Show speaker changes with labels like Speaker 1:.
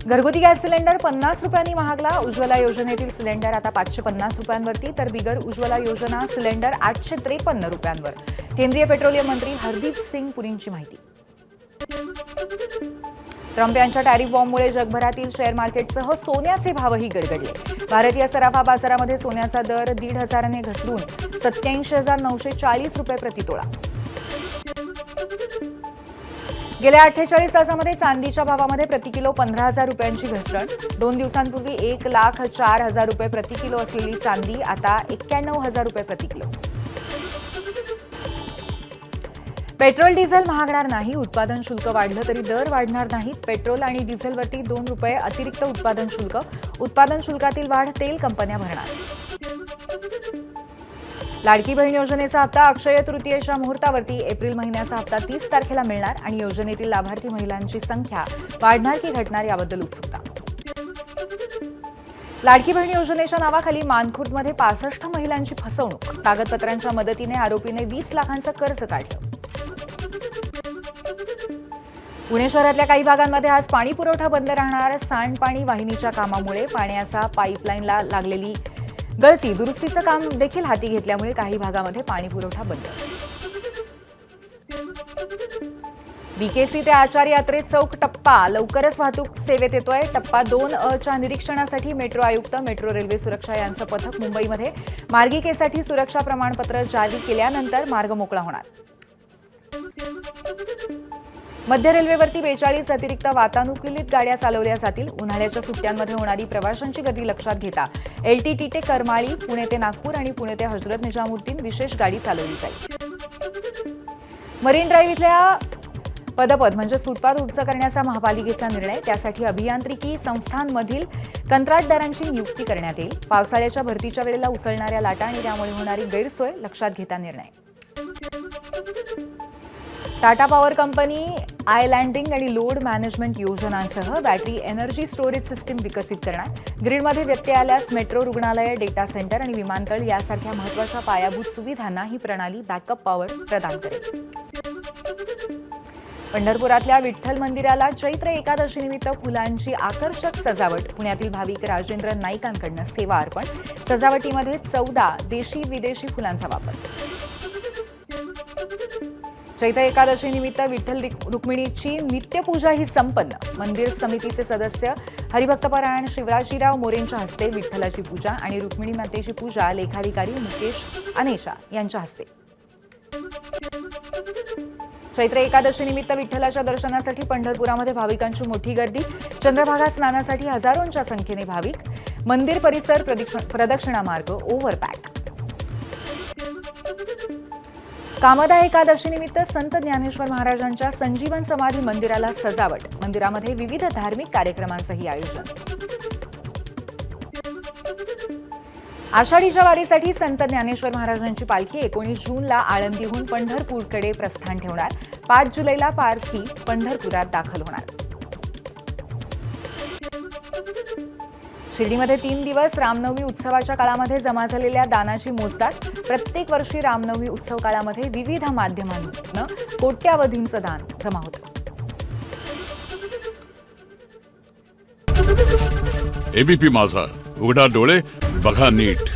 Speaker 1: घरगुती gas cylinder 50 रुपयांनी महागला. उज्ज्वला योजनेतील सिलेंडर आता 550 रुपयांवरती, तर बिगर उज्ज्वला योजना सिलेंडर 853 रुपयांवर. केंद्रीय पेट्रोलियम मंत्री हरदीप सिंग पुरींची माहिती. ट्रम्प यांच्या टॅरिफ बॉम्बमुळे जगभरातील शेअर मार्केटसह सोन्याचे भावही गडगडले. भारतीय सराफा बाजारामध्ये सोन्याचा दर 1,500ने घसरून 87,940 रुपये प्रतितोळा. गेल्या 48 तासामध्ये चांदीच्या भावामध्ये प्रति किलो 15,000 रुपयांची घसरण. 2 दिवसांपूर्वी 1,04,000 रुपये प्रति किलो असलेली चांदी आता 91,000 रुपये प्रति किलो. पेट्रोल डिझेल महागणार नाही. उत्पादन शुल्क वाढलं तरी दर वाढणार नाहीत. पेट्रोल आणि डिझेलवरती 2 रुपये अतिरिक्त उत्पादन शुल्क. उत्पादन शुल्कातील वाढ तेल कंपन्या भरणार. लाडकी बहीण योजनेचा हप्ता अक्षय तृतीयेच्या मुहूर्तावरती एप्रिल महिन्याचा हप्ता 30 तारखेला मिळणार आणि योजनेतील लाभार्थी महिलांची संख्या वाढणार की घटणार याबद्दल उत्सुकता. लाडकी बहीण योजनेच्या नावाखाली मानखुर्दमध्ये 65 महिलांची फसवणूक. कागदपत्रांच्या मदतीने आरोपीने 20 लाखांचं कर्ज काढलं. पुणे शहरातल्या काही भागांमध्ये आज पाणी पुरवठा बंद राहणार. सांडपाणी वाहिनीच्या कामामुळे पाण्याचा पाईपलाईनला लागलेली गळती दुरुस्तीचं काम देखील हाती घेतल्यामुळे काही भागामध्ये पाणी पुरवठा बंद. बीकेसी ते आचार्य यात्रेत चौक टप्पा लवकरच वाहतूक सेवेत येतोय. टप्पा 2अ निरीक्षणासाठी मेट्रो आयुक्त, मेट्रो रेल्वे सुरक्षा यांचं पथक मुंबईमध्ये. मार्गिकेसाठी सुरक्षा प्रमाणपत्र जारी केल्यानंतर मार्ग मोकळा होणार. मध्य रेल्वेवरती 42 अतिरिक्त वातानुकूलित गाड्या चालवल्या जातील. उन्हाळ्याच्या सुट्ट्यांमध्ये होणारी प्रवाशांची गर्दी लक्षात घेता LTT ते करमाळी, पुणे ते नागपूर आणि पुणे ते हजरत निजामुद्दीन विशेष गाडी चालवली जाईल. मरीन ड्राईव्ह इथल्या पदपथ म्हणजे फुटपाथ उंच करण्याचा महापालिकेचा निर्णय. त्यासाठी अभियांत्रिकी संस्थांमधील कंत्राटदारांची नियुक्ती करण्यात येईल. पावसाळ्याच्या भरतीच्या वेळेला उसळणाऱ्या लाटा आणि त्यामुळे होणारी गैरसोय लक्षात घेता निर्णय. टाटा पॉवर कंपनी आयलँडिंग आणि लोड मॅनेजमेंट योजनांसह बॅटरी एनर्जी स्टोरेज सिस्टीम विकसित करणार. ग्रीडमध्ये व्यत्यय आल्यास मेट्रो, रुग्णालय, डेटा सेंटर आणि विमानतळ यासारख्या महत्त्वाच्या पायाभूत सुविधांना ही प्रणाली बॅकअप पॉवर प्रदान करेल. पंढरपुरातल्या विठ्ठल मंदिराला चैत्र एकादशीनिमित्त फुलांची आकर्षक सजावट. पुण्यातील भाविक राजेंद्र नाईकांकडून सेवा अर्पण. सजावटीमध्ये 14 देशी विदेशी फुलांचा वापर. चैत्र एकादशीनिमित्त विठ्ठल रुक्मिणीची नित्यपूजा ही संपन्न. मंदिर समितीचे सदस्य हरिभक्तपरायण शिवराजीराव मोरेंच्या हस्ते विठ्ठलाची पूजा आणि रुक्मिणी मातेची पूजा लेखाधिकारी मुकेश अनेशा यांच्या हस्ते. चैत्र एकादशीनिमित्त विठ्ठलाच्या दर्शनासाठी पंढरपुरामध्ये भाविकांची मोठी गर्दी. चंद्रभागा स्नानासाठी हजारोंच्या संख्येने भाविक. मंदिर परिसर प्रदक्षिणा मार्ग ओव्हरपॅक. कामदा एकादशीनिमित्त संत ज्ञानेश्वर महाराजांच्या संजीवन समाधी मंदिराला सजावट. मंदिरामध्ये विविध धार्मिक कार्यक्रमांचंही आयोजन. आषाढीच्या वारीसाठी संत ज्ञानेश्वर महाराजांची पालखी 19 जूनला आळंदीहून पंढरपूरकडे प्रस्थान ठेवणार. 5 जुलैला पालखी पंढरपुरात दाखल होणार. शिर्डीमध्ये 3 दिवस रामनवमी उत्सवाच्या काळामध्ये जमा झालेल्या दानाची मोजदाद. प्रत्येक वर्षी रामनवमी उत्सव काळामध्ये विविध माध्यमांतून कोट्यावधींचं दान जमा होतं.
Speaker 2: एबीपी माझा, उघडा डोळे बघा नीट.